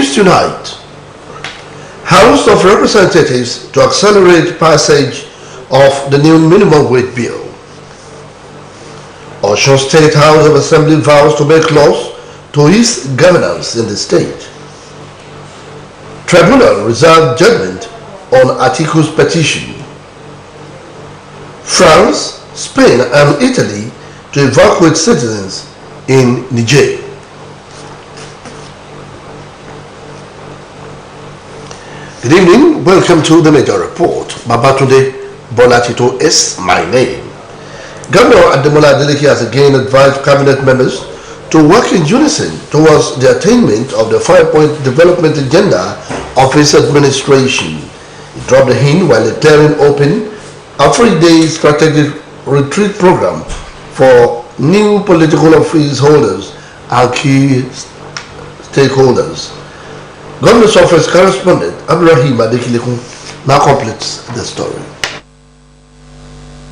East Unite. House of Representatives to accelerate passage of the new minimum wage bill. Osun State House of Assembly vows to make laws to ease governance in the state. Tribunal reserved judgment on Atiku's petition. France, Spain and Italy to evacuate citizens in Niger. Good evening, welcome to the Major Report. Babatunde Bolatito is my name. Governor Ademola Adeleke has again advised cabinet members to work in unison towards the attainment of the 5-point development agenda of his administration. He dropped the hint while declaring open a 3-day strategic retreat program for new political office holders and key stakeholders. Governor's office correspondent Abdurrahim Adekilekun now completes the story.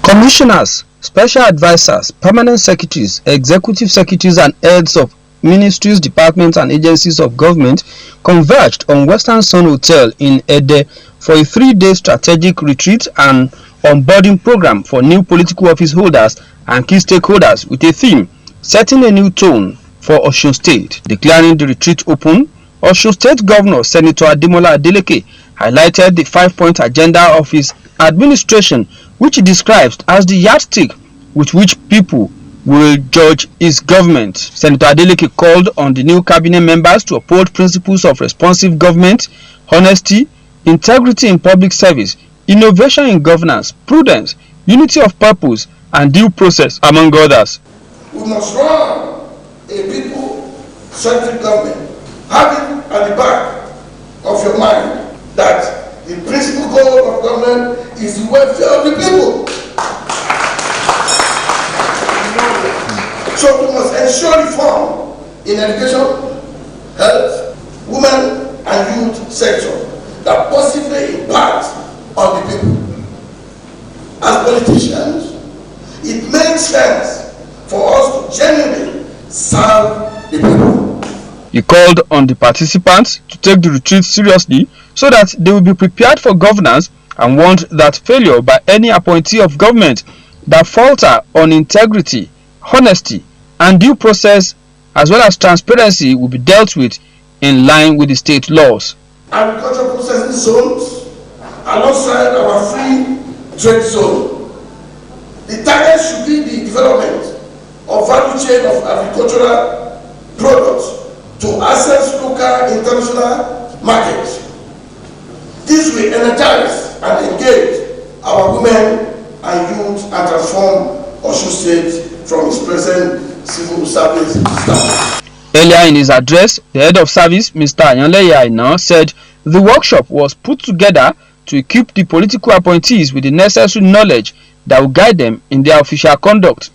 Commissioners, special advisors, permanent secretaries, executive secretaries and heads of ministries, departments and agencies of government converged on Western Sun Hotel in Ede for a 3-day strategic retreat and onboarding program for new political office holders and key stakeholders with a theme, setting a new tone for Osun State. Declaring the retreat open, Osun State Governor Senator Ademola Adeleke highlighted the 5-point agenda of his administration, which he describes as the yardstick with which people will judge his government. Senator Adeleke called on the new cabinet members to uphold principles of responsive government, honesty, integrity in public service, innovation in governance, prudence, unity of purpose, and due process, among others. We must run a people-centric government, having at the back of your mind that the principal goal of government is the welfare of the people. So we must ensure reform in education, health, women and youth sector that positively impact on the people. As politicians, it makes sense for us to genuinely serve the people. He called on the participants to take the retreat seriously so that they will be prepared for governance and warned that failure by any appointee of government that falter on integrity, honesty, and due process as well as transparency will be dealt with in line with the state laws. Agricultural processing zones alongside our free trade zone. The target should be the development of value chain of agricultural products to access local international markets. This will energize and engage our women and youth and transform Osun State from its present civil service status. Earlier in his address, the head of service, Mr. Ayanleye Aina, said the workshop was put together to equip the political appointees with the necessary knowledge that will guide them in their official conduct.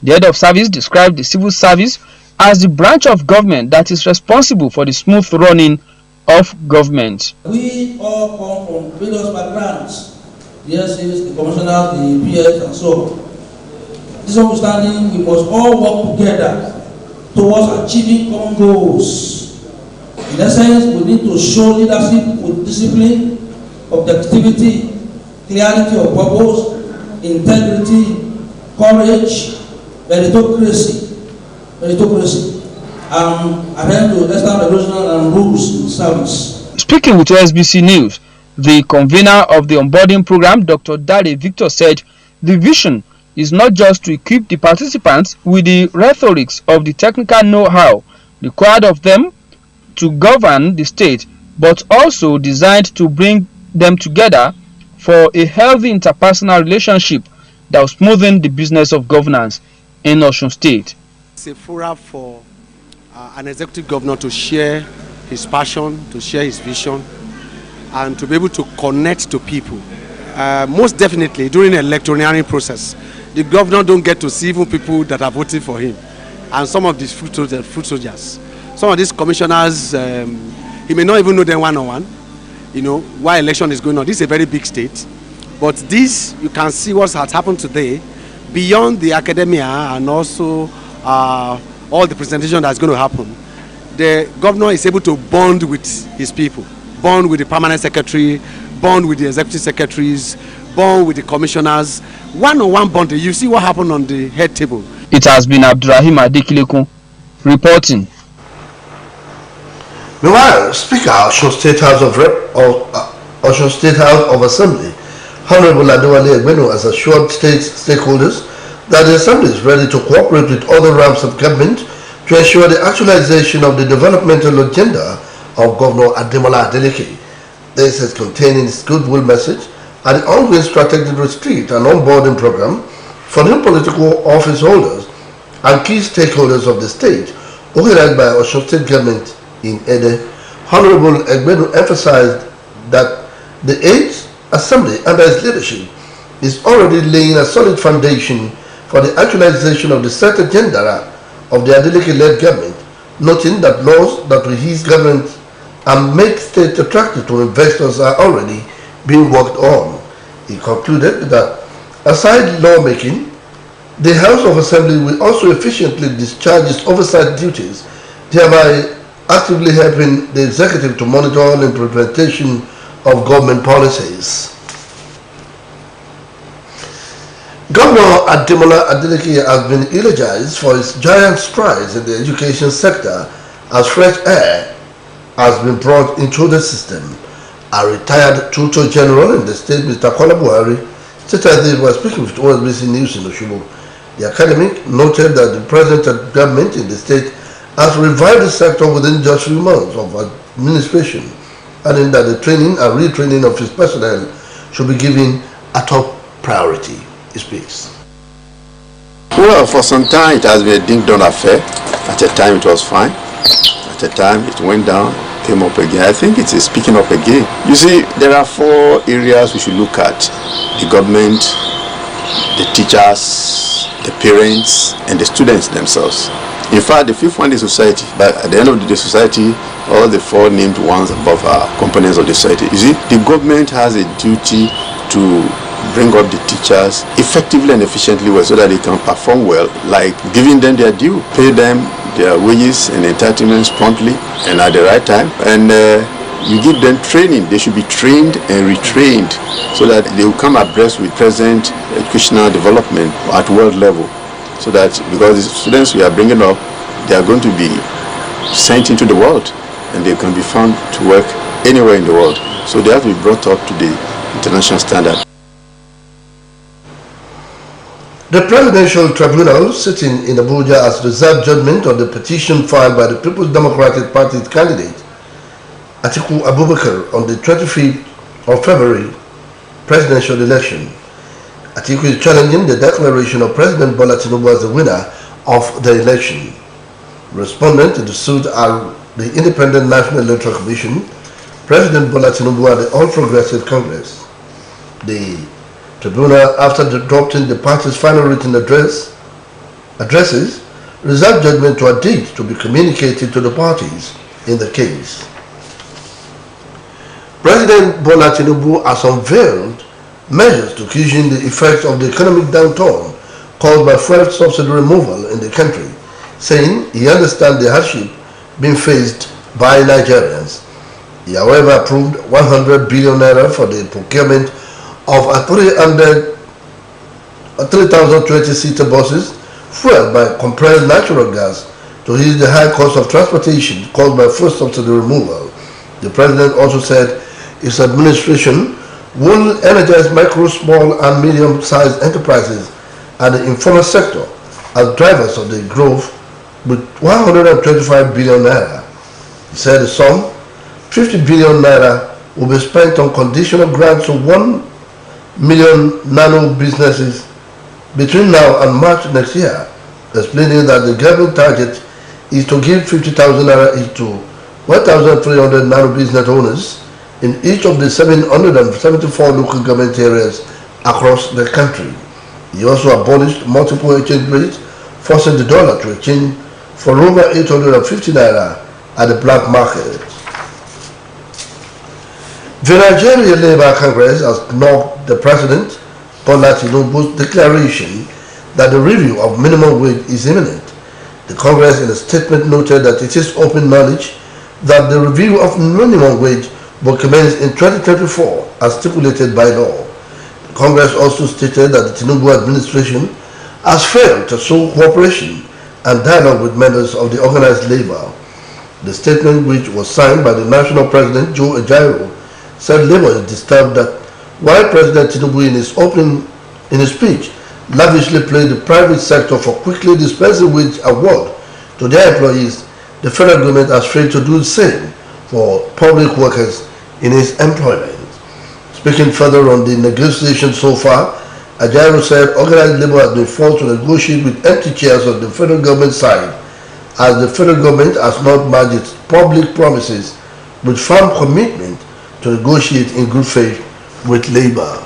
The head of service described the civil service as the branch of government that is responsible for the smooth running of government. We all come from various backgrounds, the SCs, the commissioners, the PS and so on. This understanding, we must all work together towards achieving common goals. In essence, we need to show leadership with discipline, objectivity, clarity of purpose, integrity, courage, meritocracy, adhering to external regulations and rules in service. Speaking with OSBC News, the convener of the onboarding program, Dr. Dare Victor, said the vision is not just to equip the participants with the rhetorics of the technical know-how required of them to govern the state, but also designed to bring them together for a healthy interpersonal relationship that will smoothen the business of governance in Osun State. It's a forum for an executive governor to share his passion, to share his vision, and to be able to connect to people. Most definitely, during the electioneering process, the governor don't get to see even people that are voting for him, and some of these foot soldiers. Some of these commissioners, he may not even know them one-on-one, you know, while election is going on. This is a very big state, but this, you can see what has happened today, beyond the academia and also all the presentation that's going to happen. the governor is able to bond with his people, bond with the permanent secretary, bond with the executive secretaries, bond with the commissioners, one-on-one bonding. You see what happened on the head table. It has been Abdurrahim Adekilekun reporting. Meanwhile, Speaker of Osun State House of Osun State House of Assembly, Honorable Adewale Egbenu, has assured state stakeholders that the Assembly is ready to cooperate with other realms of government to ensure the actualization of the developmental agenda of Governor Ademola Adeleke. This is contained in his goodwill message and the ongoing strategic retreat and onboarding program for new political office holders and key stakeholders of the state, organized by Osun State government in Ede. Honorable Egbenu emphasized that the 8th Assembly under his leadership is already laying a solid foundation for the actualization of the set agenda of the Adeleke-led government, noting that laws that will ease government and make state attractive to investors are already being worked on. He concluded that aside lawmaking, the House of Assembly will also efficiently discharge its oversight duties, thereby actively helping the executive to monitor the implementation of government policies. Governor Ademola Adeleke has been eulogized for his giant strides in the education sector as fresh air has been brought into the system. A retired Tutor General in the state, Mr. Kola Buhari, stated they were speaking with OSBC News in Oshubo. The academic noted that the present government in the state has revived the sector within just 3 months of administration, adding that the training and retraining of his personnel should be given a top priority. He speaks. Well, for some time it has been a ding-dong affair. At a time it was fine. At a time it went down, came up again. I think it is picking up again. You see, there are 4 areas we should look at: the government, the teachers, the parents, and the students themselves. In fact, the 5th one is society. But at the end of the day, society, all the 4 named ones above are components of the society. You see, the government has a duty to bring up the teachers effectively and efficiently well, so that they can perform well, like giving them their due, pay them their wages and entitlements promptly and at the right time, and you give them training. They should be trained and retrained so that they will come abreast with present educational development at world level, so that, because the students we are bringing up, they are going to be sent into the world and they can be found to work anywhere in the world, so they have to be brought up to the international standard. The Presidential Tribunal sitting in Abuja has reserved judgment on the petition filed by the People's Democratic Party candidate Atiku Abubakar on the 25th of February presidential election. Atiku is challenging the declaration of President Bola Tinubu as the winner of the election. Respondent to the suit are the Independent National Electoral Commission, President Bola Tinubu, and the All Progressive Congress. The tribunal, after adopting the party's final written addresses, reserved judgment to a date to be communicated to the parties in the case. President Bola Tinubu has unveiled measures to cushion the effects of the economic downturn caused by fuel subsidy removal in the country, saying he understands the hardship being faced by Nigerians. He, however, approved 100 billion naira for the procurement of 3,020-seater buses fueled by compressed natural gas to ease the high cost of transportation caused by fuel subsidy removal. The president also said his administration will energize micro, small, and medium-sized enterprises and the informal sector as drivers of the growth with 125 billion naira. He said the sum, 50 billion naira, will be spent on conditional grants to 1 million nano businesses between now and March next year, explaining that the government target is to give 50,000 naira each to 1,300 nano business owners in each of the 774 local government areas across the country. He also abolished multiple exchange rates, forcing the dollar to exchange for over 850 naira at the black market. The Nigerian Labour Congress has knocked the President Bola Tinubu's declaration that the review of minimum wage is imminent. The Congress in a statement noted that it is open knowledge that the review of minimum wage will commence in 2024 as stipulated by law. The Congress also stated that the Tinubu administration has failed to show cooperation and dialogue with members of the organized labor. The statement, which was signed by the national president Joe Ajaero, said labor is disturbed that while President Tinubu in his speech lavishly played the private sector for quickly dispensing wage award to their employees, the federal government has failed to do the same for public workers in its employment. Speaking further on the negotiations so far, Ajaero said organized labor has been forced to negotiate with empty chairs on the federal government side, as the federal government has not matched its public promises with firm commitment to negotiate in good faith with labor.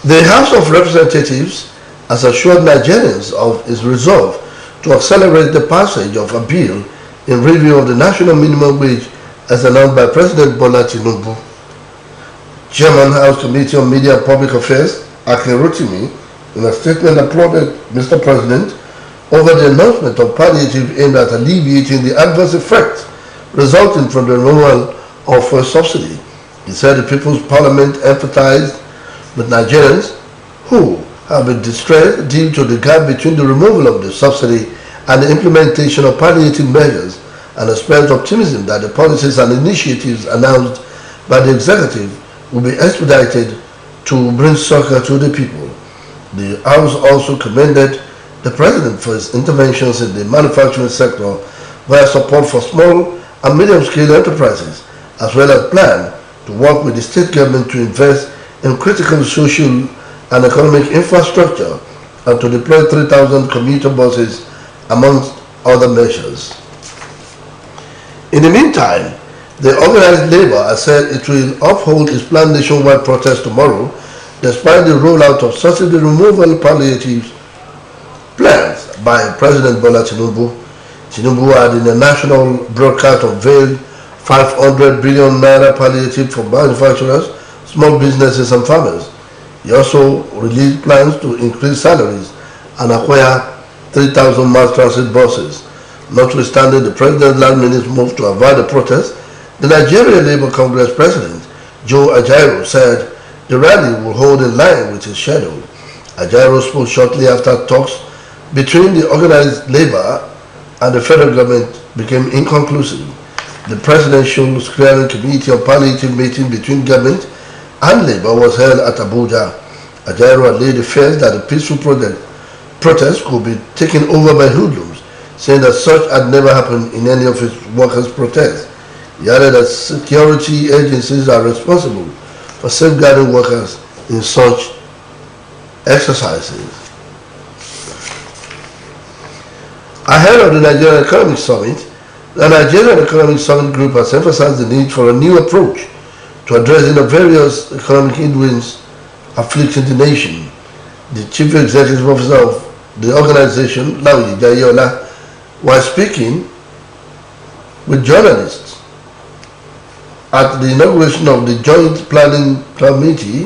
The House of Representatives has assured Nigerians of its resolve to accelerate the passage of a bill in review of the national minimum wage as announced by President Bola Tinubu. Chairman House Committee on Media and Public Affairs, Akin Rotimi, in a statement applauded Mr. President over the announcement of palliative aimed at alleviating the adverse effects resulting from the removal of fuel subsidy. He said the People's Parliament empathized with Nigerians who have been distressed due to the gap between the removal of the subsidy and the implementation of palliative measures, and expressed optimism that the policies and initiatives announced by the executive will be expedited to bring succor to the people. The House also commended the President for his interventions in the manufacturing sector via support for small and medium-scale enterprises, as well as plan to work with the state government to invest in critical social and economic infrastructure and to deploy 3,000 commuter buses, amongst other measures. In the meantime, the organized labor has said it will uphold its planned nationwide protest tomorrow, despite the rollout of subsidy removal palliative plans by President Bola Tinubu. Tinubu had in a national broadcast unveiled 500 billion naira palliative for manufacturers, small businesses and farmers. He also released plans to increase salaries and acquire 3,000 mass transit buses. Notwithstanding the president's last minute move to avoid the protest, the Nigeria Labour Congress President Joe Ajaero said the rally will hold in line with his schedule. Ajaero spoke shortly after talks between the organized labor and the federal government became inconclusive. The Presidential Steering Committee on Palliative meeting between government and labor was held at Abuja. Ajaero had laid the fears that a peaceful protest could be taken over by hoodlums, saying that such had never happened in any of his workers' protests. He added that security agencies are responsible for safeguarding workers in such exercises. Ahead of the Nigerian Economic Summit, the Nigerian Economic Summit Group has emphasized the need for a new approach to addressing the various economic headwinds afflicting the nation. The Chief Executive Officer of the organization, Lawi Jayola, while speaking with journalists at the inauguration of the Joint Planning Committee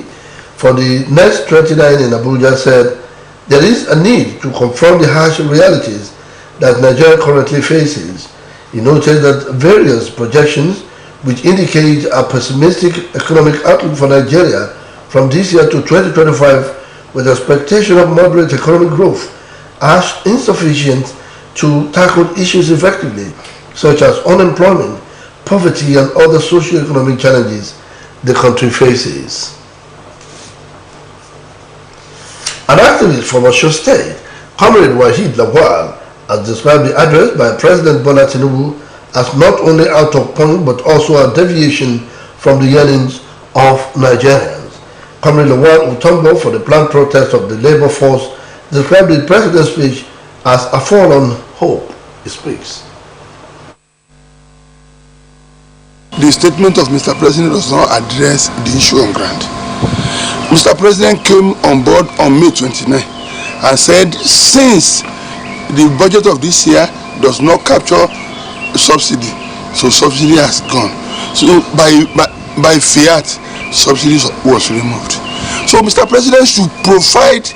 for the next 29 in Abuja, said there is a need to confront the harsh realities that Nigeria currently faces. He noted that various projections which indicate a pessimistic economic outlook for Nigeria from this year to 2025 with expectation of moderate economic growth are insufficient to tackle issues effectively, such as unemployment, poverty, and other socio-economic challenges the country faces. An activist from Osun State, Comrade Wahid Lawal, has described the address by President Bola Tinubu as not only out of point but also a deviation from the yearnings of Nigerians. Comrade Lawal Utombo, for the planned protest of the labor force, described the president's speech as a forlorn hope. He speaks. The statement of Mr. President does not address the issue on ground. Mr. President came on board on May 29 and said since the budget of this year does not capture subsidy, so subsidy has gone. So by fiat, subsidy was removed. So Mr. President should provide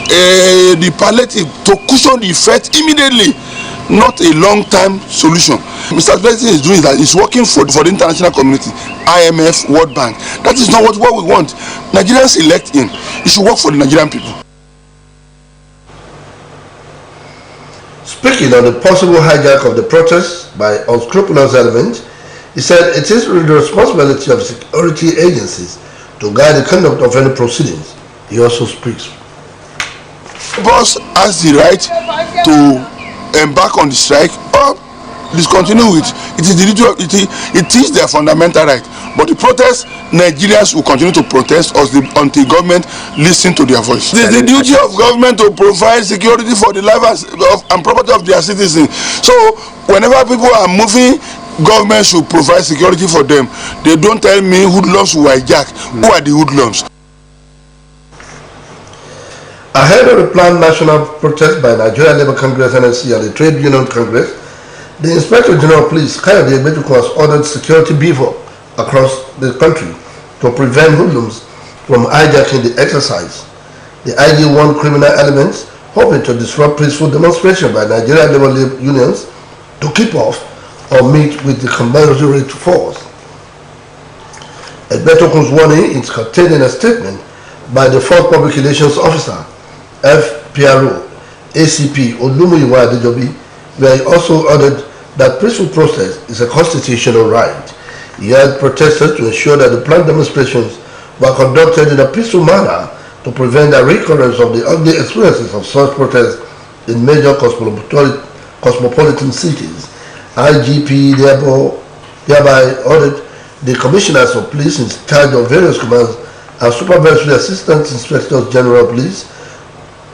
the palliative to cushion the effect immediately, not a long-term solution. Mr. President is doing that. He's working for the international community, IMF, World Bank. That is not what we want. Nigerians elect him. He should work for the Nigerian people. Speaking on the possible hijack of the protests by unscrupulous elements, he said it is the responsibility of security agencies to guide the conduct of any proceedings. He also speaks. Boss has the right to embark on the strike or discontinue it. It is the duty of it is their fundamental right. But the protest, Nigerians will continue to protest until government listen to their voice. It is the duty of government to provide security for the lives and property of their citizens. So whenever people are moving, government should provide security for them. They don't tell me hoodlums who hijack. Who are the hoodlums? Ahead of the planned national protest by Nigeria Labour Congress, NLC, and the Trade Union Congress, the Inspector General of Police, Kayode Egbejuku, has ordered security beef up across the country to prevent hoodlums from hijacking the exercise. The IG warned criminal elements hoping to disrupt peaceful demonstration by Nigeria Labour unions to keep off or meet with the compulsory force. Egbejuku's warning is contained in a statement by the 4th Public Relations Officer, FPRO, ACP Olumuyiwa Adejobi, where he also ordered that peaceful protest is a constitutional right. He urged protesters to ensure that the planned demonstrations were conducted in a peaceful manner to prevent a recurrence of the ugly experiences of such protests in major cosmopolitan cities. IGP thereby ordered the commissioners of police in charge of various commands and supervisory assistant inspectors general of police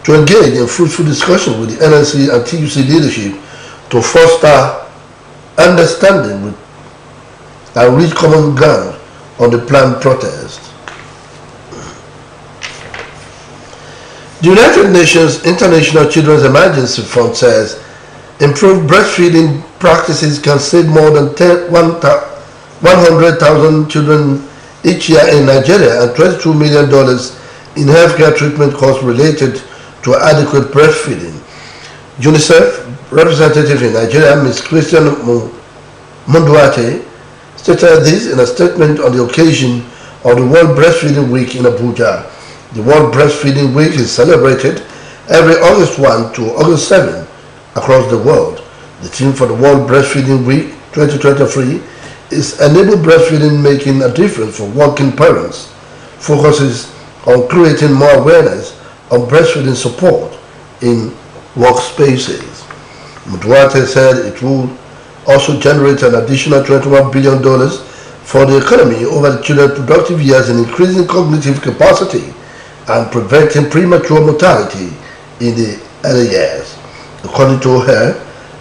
to engage in fruitful discussion with the NLC and TUC leadership to foster understanding and reach common ground on the planned protest. The United Nations International Children's Emergency Fund says improved breastfeeding practices can save more than 100,000 children each year in Nigeria and $22 million in healthcare treatment costs related to adequate breastfeeding. UNICEF representative in Nigeria, Ms. Christian Munduate, stated this in a statement on the occasion of the World Breastfeeding Week in Abuja. The World Breastfeeding Week is celebrated every August 1 to August 7 across the world. The theme for the World Breastfeeding Week 2023 is Enable Breastfeeding Making a Difference for Working Parents, focuses on creating more awareness of breastfeeding support in workspaces. Munduate said it will also generate an additional $21 billion for the economy over the children's productive years in increasing cognitive capacity and preventing premature mortality in the early years. According to her,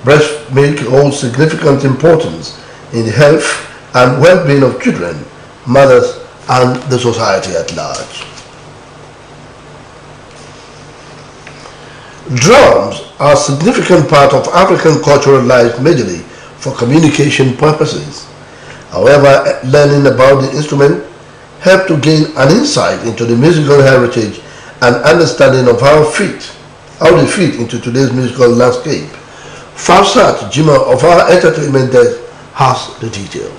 breast milk holds significant importance in the health and well-being of children, mothers, and the society at large. Drums are a significant part of African cultural life, majorly for communication purposes. However, learning about the instrument helps to gain an insight into the musical heritage and understanding of how they fit into today's musical landscape. Fausat Jima of our entertainment desk has the detail.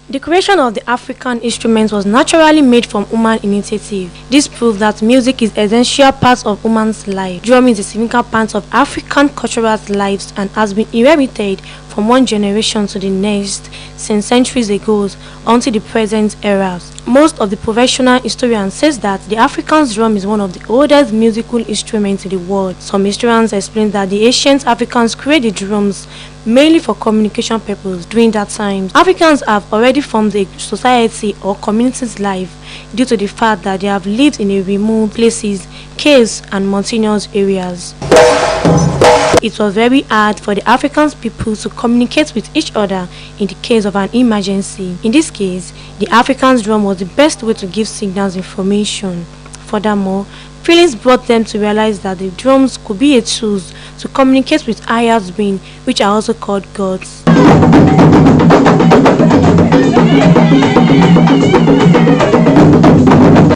The creation of the African instrument was naturally made from human initiative. This proves that music is an essential part of human's life. Drum is a significant part of African cultural lives and has been inherited from one generation to the next since centuries ago until the present era. Most of the professional historians says that the African drum is one of the oldest musical instruments in the world. Some historians explain that the ancient Africans created drums mainly for communication purposes. During that time, Africans have already formed a society or community's life due to the fact that they have lived in a remote places, caves and mountainous areas. It was very hard for the African people to communicate with each other in the case of an emergency. In this case, the African drum was the best way to give signals information. Furthermore, feelings brought them to realize that the drums could be a tool to communicate with higher beings, which are also called gods.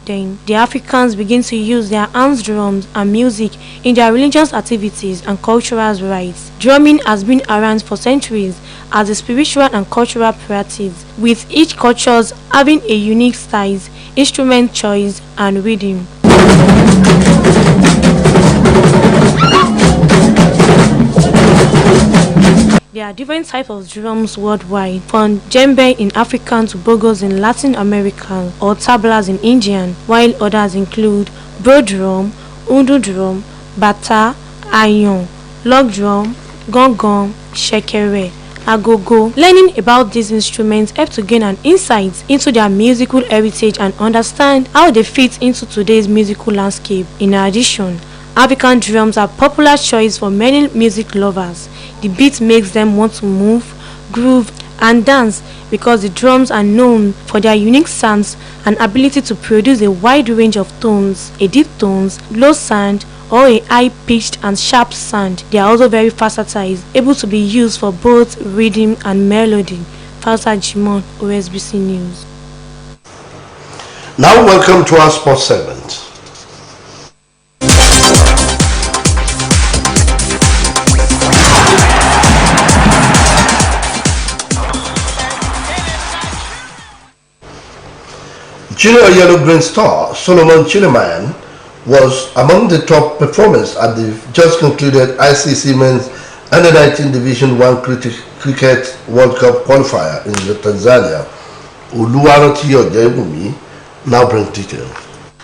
Then, the Africans begin to use their hands, drums, and music in their religious activities and cultural rites. Drumming has been around for centuries as a spiritual and cultural practice, with each culture having a unique style, instrument choice, and rhythm. There are different types of drums worldwide, from djembe in African to bongos in Latin American or tablas in Indian, while others include bow drum, undu drum, bata, ayon, log drum, gong, shekere, agogo. Learning about these instruments helps to gain an insight into their musical heritage and understand how they fit into today's musical landscape. In addition, African drums are popular choice for many music lovers. The beat makes them want to move, groove, and dance because the drums are known for their unique sounds and ability to produce a wide range of tones, a deep tones, low sound, or a high-pitched and sharp sound. They are also very versatile, able to be used for both rhythm and melody. Falsa Jimon, OSBC News. Now welcome to our sports segment. Junior Yellow-Green star Solomon Chileman was among the top performers at the just concluded ICC Men's Under-19 Division 1 Cricket World Cup qualifier in Tanzania. Oluwaroti Ojebumi now brings details.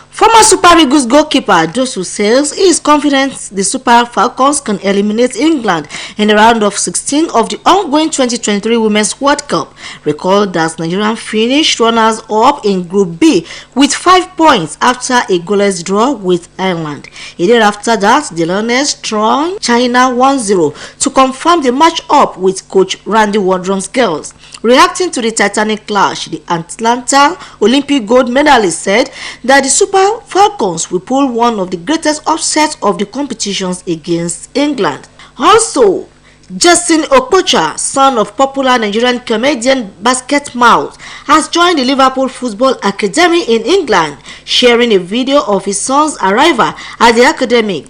Former Super Eagles goalkeeper Dosu says he is confident the Super Falcons can eliminate England in the round of 16 of the ongoing 2023 Women's World Cup. Recall that Nigeria finished runners-up in Group B with 5 points after a goalless draw with Ireland. A day after that, the Lioness strong China 1-0 to confirm the match-up with coach Randy Wardrum's girls. Reacting to the Titanic clash, the Atlanta Olympic gold medalist said that the Super Falcons will pull one of the greatest upsets of the competitions against England. Also, Justin Okocha, son of popular Nigerian comedian Basket Mouth, has joined the Liverpool Football Academy in England, sharing a video of his son's arrival at the academy.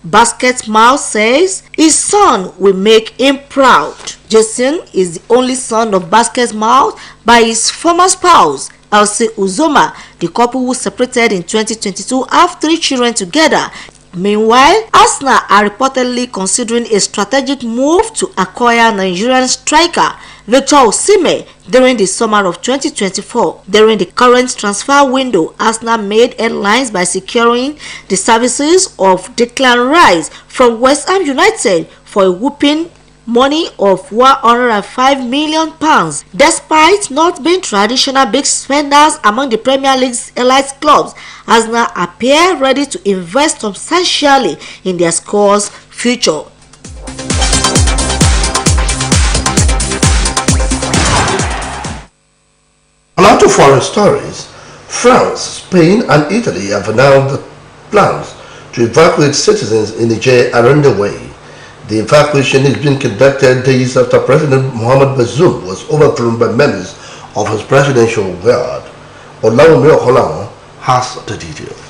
Basket Mouth says his son will make him proud. Jason is the only son of Basket Mouth by his former spouse, Elsie Uzoma. The couple who separated in 2022 have 3 children together. Meanwhile, Arsenal are reportedly considering a strategic move to acquire Nigerian striker Victor Osimhen during the summer of 2024. During the current transfer window, Arsenal made headlines by securing the services of Declan Rice from West Ham United for a whopping money of £105 million. Despite not being traditional big spenders among the Premier League's elite clubs, Arsenal appear ready to invest substantially in their squad's future. And out of foreign stories, France, Spain, and Italy have announced plans to evacuate citizens in Niger are underway. The evacuation is being conducted days after President Mohamed Bazoum was overthrown by members of his presidential guard. Olawumi Okolawon has the details.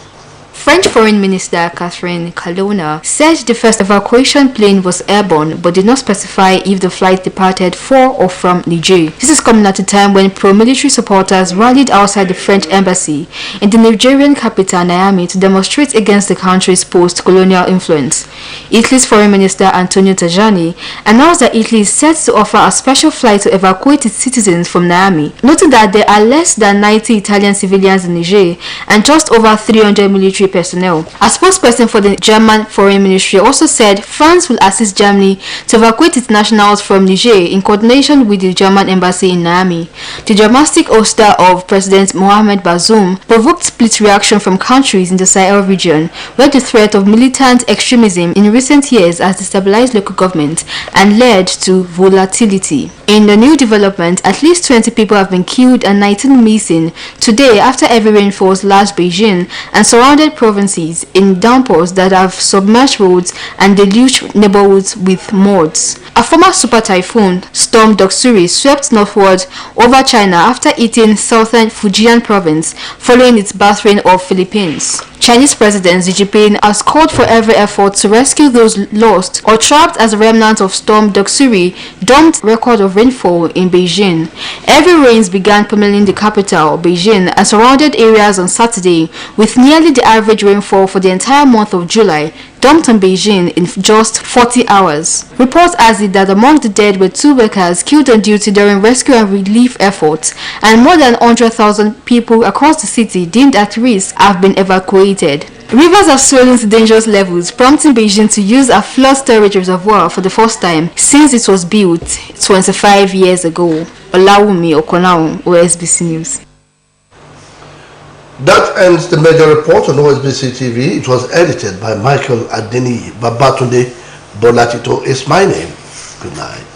French Foreign Minister Catherine Colonna said the first evacuation plane was airborne but did not specify if the flight departed for or from Niger. This is coming at a time when pro-military supporters rallied outside the French embassy in the Nigerian capital Niamey to demonstrate against the country's post-colonial influence. Italy's Foreign Minister Antonio Tajani announced that Italy is set to offer a special flight to evacuate its citizens from Niamey, noting that there are less than 90 Italian civilians in Niger and just over 300 military personnel. A spokesperson for the German Foreign Ministry also said France will assist Germany to evacuate its nationals from Niger in coordination with the German embassy in Niamey. The dramatic ouster of President Mohamed Bazoum provoked split reaction from countries in the Sahel region, where the threat of militant extremism in recent years has destabilized local government and led to volatility. In the new development, at least 20 people have been killed and 19 missing today after heavy rainfalls lashed Beijing and surrounded provinces in downpours that have submerged roads and deluged neighborhoods with mud. A former super typhoon, Storm Doksuri, swept northward over China after hitting southern Fujian province following its battering of Philippines. Chinese President Xi Jinping has called for every effort to rescue those lost or trapped as a remnant of Storm Doksuri dumped record of rainfall in Beijing. Heavy rains began pummeling the capital, Beijing, and surrounded areas on Saturday, with nearly the average rainfall for the entire month of July dumped on Beijing in just 40 hours. Reports has it that among the dead were 2 workers killed on duty during rescue and relief efforts, and more than 100,000 people across the city deemed at risk have been evacuated. Rivers have swollen to dangerous levels, prompting Beijing to use a flood storage reservoir for the first time since it was built 25 years ago. Olawumi Okonao, OSBC News. That ends the major report on OSBC TV. It was edited by Michael Adeni. Babatunde Bolatito is my name. Good night.